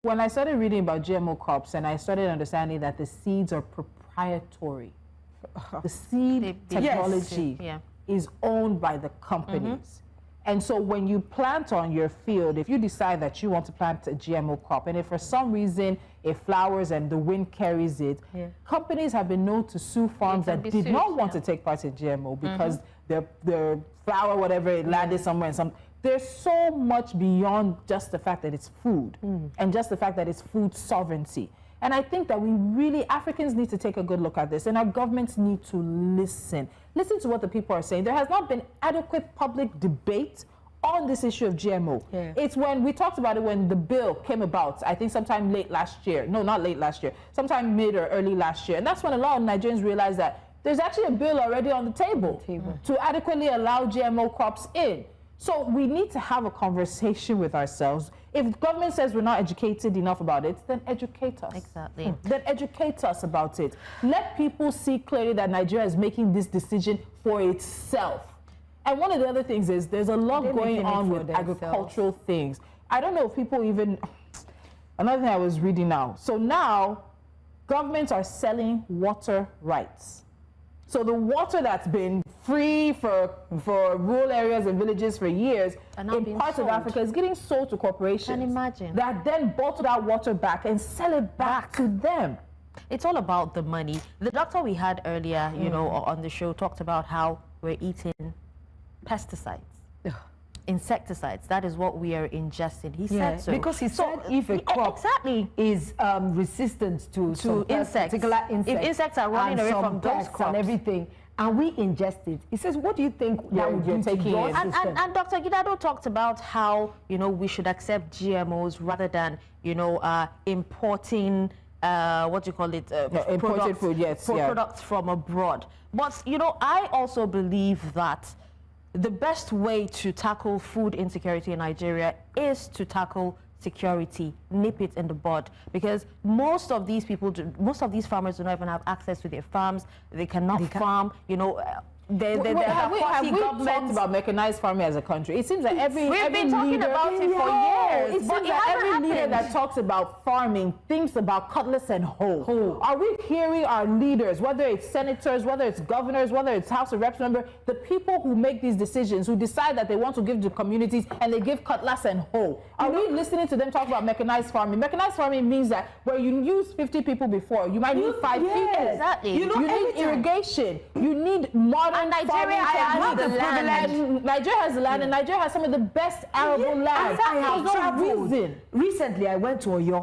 when I started reading about GMO crops and I started understanding that the seeds are proprietary, the seed technology is owned by the companies. And so when you plant on your field, if you decide that you want to plant a GMO crop, and if for some reason it flowers and the wind carries it, companies have been known to sue farms that did not want to take part in GMO because their flower, whatever, it landed somewhere. And there's so much beyond just the fact that it's food and just the fact that it's food sovereignty. And I think that we really, Africans need to take a good look at this, and our governments need to listen. Listen to what the people are saying. There has not been adequate public debate on this issue of GMO. It's when we talked about it when the bill came about, I think sometime late last year. No, not late last year. Sometime mid or early last year. And that's when a lot of Nigerians realized that there's actually a bill already on the table to adequately allow GMO crops in. So we need to have a conversation with ourselves. If government says we're not educated enough about it, then educate us. Exactly. Then educate us about it. Let people see clearly that Nigeria is making this decision for itself. And one of the other things is there's a lot going on with agricultural things. I don't know if people even... Another thing I was reading now. So now, governments are selling water rights. So the water that's been free for rural areas and villages for years in parts of Africa is getting sold to corporations. Can imagine. That then bottle that water back and sell it back to them. It's all about the money. The doctor we had earlier, you know, on the show talked about how we're eating pesticides. Insecticides, that is what we are ingesting. He said so. Because he said if a crop is resistant to insects, particular insects, if insects are running away from those crops and everything, and we ingest it, he says, what do you think that would do to your system? And Dr. Gidado talked about how, you know, we should accept GMOs rather than, you know, importing what do you call it? Imported food, products from abroad. But, you know, I also believe that the best way to tackle food insecurity in Nigeria is to tackle security, nip it in the bud, because most of these farmers do not even have access to their farms. They cannot farm, you know. Have we talked about mechanized farming as a country? It seems like we've been talking about it for years. It seems like every leader that talks about farming thinks about cutlass and hoe. Are we hearing our leaders, whether it's senators, whether it's governors, whether it's House of Reps members, the people who make these decisions, who decide that they want to give to communities and they give cutlass and hoe? Are we listening to them talk about mechanized farming? Mechanized farming means that where you use 50 people before, you might need 5 people. Exactly. You need irrigation. You need modern. And Nigeria has the land. Nigeria has the land, and Nigeria has some of the best arable land. I have traveled. Recently, I went to Oyo.